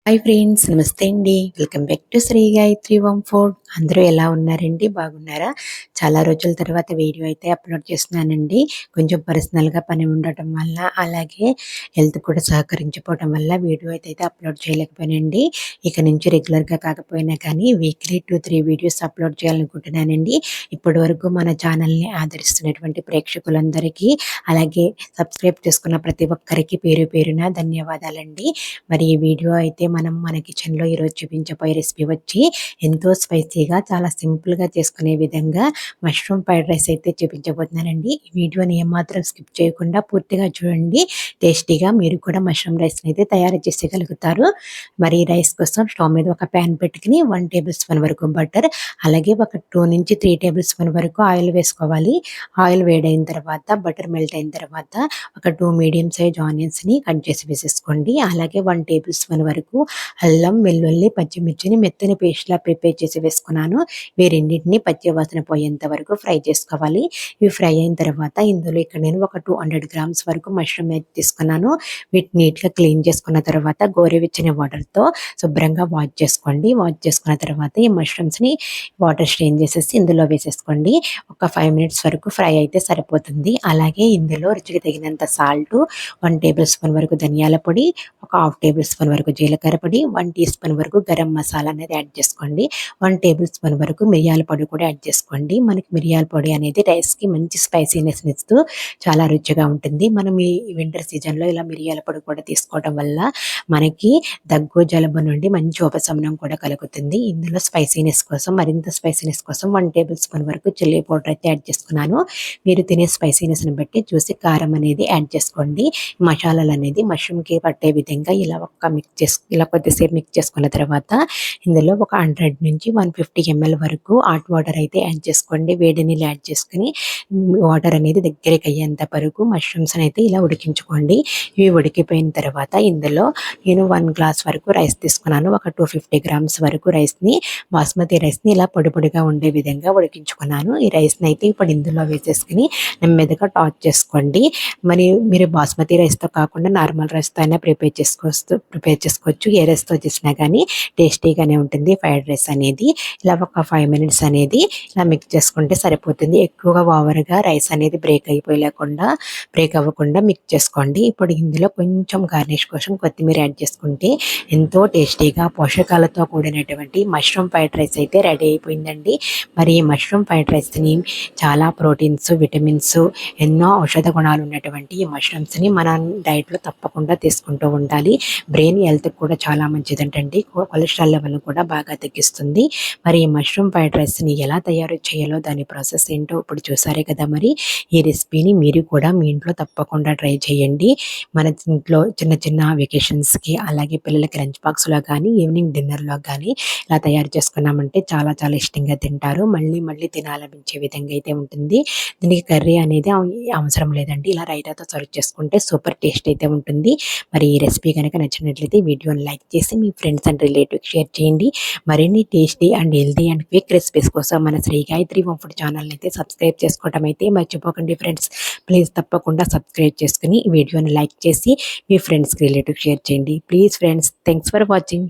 Hi friends, నమస్తే అండి. Welcome back to Sri Gayatri home food. అందరూ ఎలా ఉన్నారండి? బాగున్నారా? చాలా రోజుల తర్వాత వీడియో అయితే అప్లోడ్ చేస్తున్నానండి. కొంచెం పర్సనల్గా పని ఉండటం వల్ల, అలాగే హెల్త్ కూడా సహకరించిపోవటం వల్ల వీడియో అయితే అప్లోడ్ చేయలేకపోయానండి. ఇక నుంచి రెగ్యులర్గా కాకపోయినా కానీ వీక్లీ 2-3 వీడియోస్ అప్లోడ్ చేయాలనుకుంటున్నానండి. ఇప్పటి వరకు మన ఛానల్ని ఆదరిస్తున్నటువంటి ప్రేక్షకులందరికీ, అలాగే సబ్స్క్రైబ్ చేసుకున్న ప్రతి ఒక్కరికి పేరు పేరున ధన్యవాదాలండి. మరి ఈ వీడియో అయితే మన కిచెన్లో ఈరోజు చూపించబోయే రెసిపీ వచ్చి ఎంతో స్పైసీగా, చాలా సింపుల్గా చేసుకునే విధంగా మష్రూమ్ ఫ్రైడ్ రైస్ అయితే చూపించబోతున్నానండి. ఈ వీడియోని ఏమాత్రం స్కిప్ చేయకుండా పూర్తిగా చూడండి. టేస్టీగా మీరు కూడా మష్రూమ్ రైస్ని అయితే తయారు చేసేయగలుగుతారు. మరి రైస్ కోసం స్టవ్ మీద ఒక ప్యాన్ పెట్టుకుని 1 టేబుల్ స్పూన్ వరకు బటర్, అలాగే ఒక 2-3 టేబుల్ స్పూన్ వరకు ఆయిల్ వేసుకోవాలి. ఆయిల్ వేడైన తర్వాత, బటర్ మెల్ట్ అయిన తర్వాత ఒక 2 మీడియం సైజ్ ఆనియన్స్ని కట్ చేసి వేసేసుకోండి. అలాగే 1 టేబుల్ స్పూన్ వరకు అల్లం, వెల్లుల్లి, పచ్చిమిర్చిని మెత్తని పేస్ట్లా ప్రిపేర్ చేసి వేసుకున్నాను. ఈ రెండింటిని పచ్చి వాసన పోయేంత వరకు ఫ్రై చేసుకోవాలి. ఇవి ఫ్రై అయిన తర్వాత ఇందులో ఇక్కడ నేను ఒక 200 గ్రామ్స్ వరకు మష్రూమ్ అయితే తీసుకున్నాను. వీటిని నీట్గా క్లీన్ చేసుకున్న తర్వాత గోరువెచ్చని వాటర్తో శుభ్రంగా వాష్ చేసుకోండి. వాష్ చేసుకున్న తర్వాత ఈ మష్రూమ్స్ని వాటర్ స్ట్రెయిన్ చేసేసి ఇందులో వేసేసుకోండి. ఒక 5 మినిట్స్ వరకు ఫ్రై అయితే సరిపోతుంది. అలాగే ఇందులో రుచికి తగినంత సాల్ట్, 1 టేబుల్ స్పూన్ వరకు ధనియాల పొడి, ఒక హాఫ్ టేబుల్ స్పూన్ వరకు జీలకర్ర పొడి, 1 టీ స్పూన్ వరకు గరం మసాలా అనేది యాడ్ చేసుకోండి. 1 టేబుల్ స్పూన్ వరకు మిరియాల పొడి కూడా యాడ్ చేసుకోండి. మనకి మిరియాల పొడి అనేది రైస్కి మంచి స్పైసీనెస్ ఇస్తూ చాలా రుచిగా ఉంటుంది. మనం ఈ వింటర్ సీజన్లో ఇలా మిరియాల పొడి కూడా తీసుకోవడం వల్ల మనకి దగ్గు, జలుబు నుండి మంచి ఉపశమనం కూడా కలుగుతుంది. ఇందులో స్పైసీనెస్ కోసం, మరింత స్పైసీనెస్ కోసం 1 టేబుల్ స్పూన్ వరకు చిల్లీ పౌడర్ అయితే యాడ్ చేసుకున్నాను. మీరు తినే స్పైసీనెస్ని బట్టి చూసి కారం అనేది యాడ్ చేసుకోండి. మసాలాలు అనేది మష్రూమ్కి పట్టే విధంగా ఇలా కొద్దిసేపు మిక్స్ చేసుకున్న తర్వాత ఇందులో ఒక 100-150 ml వరకు హాట్ వాటర్ అయితే యాడ్ చేసుకోండి. వేడి నీళ్ళు యాడ్ చేసుకుని వాటర్ అనేది దగ్గరికి అయ్యేంత వరకు మష్రూమ్స్ అయితే ఇలా ఉడికించుకోండి. ఇవి ఉడికిపోయిన తర్వాత ఇందులో నేను 1 గ్లాస్ వరకు రైస్ తీసుకున్నాను. ఒక 250 గ్రామ్స్ వరకు బాస్మతి రైస్ని ఇలా పొడి పొడిగా ఉండే విధంగా ఉడికించుకున్నాను. ఈ రైస్ని అయితే ఇప్పుడు ఇందులో వేసేసుకుని నెమ్మదిగా టాస్ చేసుకోండి. మరి మీరు బాస్మతి రైస్తో కాకుండా నార్మల్ రైస్తో అయినా ప్రిపేర్ చేసుకోవచ్చు. ఏ రైస్తో చేసినా కానీ టేస్టీగానే ఉంటుంది ఫ్రైడ్ రైస్ అనేది. ఇలా ఒక 5 మినిట్స్ అనేది ఇలా మిక్స్ చేసుకుంటే సరిపోతుంది. ఎక్కువగా ఓవర్గా రైస్ అనేది బ్రేక్ అవ్వకుండా మిక్స్ చేసుకోండి. ఇప్పుడు ఇందులో కొంచెం గార్నిష్ కోసం కొత్తిమీర యాడ్ చేసుకుంటే ఎంతో టేస్టీగా, పోషకాలతో కూడినటువంటి మష్రూమ్ ఫ్రైడ్ రైస్ అయితే రెడీ అయిపోయిందండి. మరి ఈ మష్రూమ్ ఫ్రైడ్ రైస్ని చాలా ప్రోటీన్స్, విటమిన్స్, ఎన్నో ఔషధ గుణాలు ఉన్నటువంటి ఈ మష్రూమ్స్ని మన డైట్లో తప్పకుండా తీసుకుంటూ ఉండాలి. బ్రెయిన్ హెల్త్కి కూడా చాలా మంచిదంటండి. కొలెస్ట్రాల్ లెవెల్ని కూడా బాగా తగ్గిస్తుంది. మరి ఈ మష్రూమ్ ఫ్రైడ్ రైస్ని ఎలా తయారు చేయాలో దాని ప్రాసెస్ ఏంటో ఇప్పుడు చూసారే కదా. మరి ఈ రెసిపీని మీరు కూడా మీ ఇంట్లో తప్పకుండా ట్రై చేయండి. మన ఇంట్లో చిన్న చిన్న వెకేషన్స్కి, అలాగే పిల్లలకి లంచ్ బాక్స్లో కానీ, ఈవినింగ్ డిన్నర్లో కానీ ఇలా తయారు చేసుకున్నామంటే చాలా చాలా ఇష్టంగా తింటారు. మళ్ళీ మళ్ళీ తినాలనిపించే విధంగా అయితే ఉంటుంది. దీనికి కర్రీ అనేది అవసరం లేదండి. ఇలా రైతాతో సర్వ్ చేసుకుంటే సూపర్ టేస్ట్ అయితే ఉంటుంది. మరి ఈ రెసిపీ కనుక నచ్చినట్లయితే వీడియోని లైక్ చేసి మీ ఫ్రెండ్స్ అండ్ రిలేటివ్కి షేర్ చేయండి. మరిన్ని tasty and healthy and quick recipes కోసం మన శ్రీ గాయత్రి హోమ్ ఫుడ్ ఛానల్ని అయితే సబ్స్క్రైబ్ చేసుకోవడం అయితే మర్చిపోకండి ఫ్రెండ్స్. ప్లీజ్ తప్పకుండా సబ్స్క్రైబ్ చేసుకుని వీడియోని లైక్ చేసి మీ ఫ్రెండ్స్కి రిలేటివ్కి షేర్ చేయండి. Please friends, thanks for watching.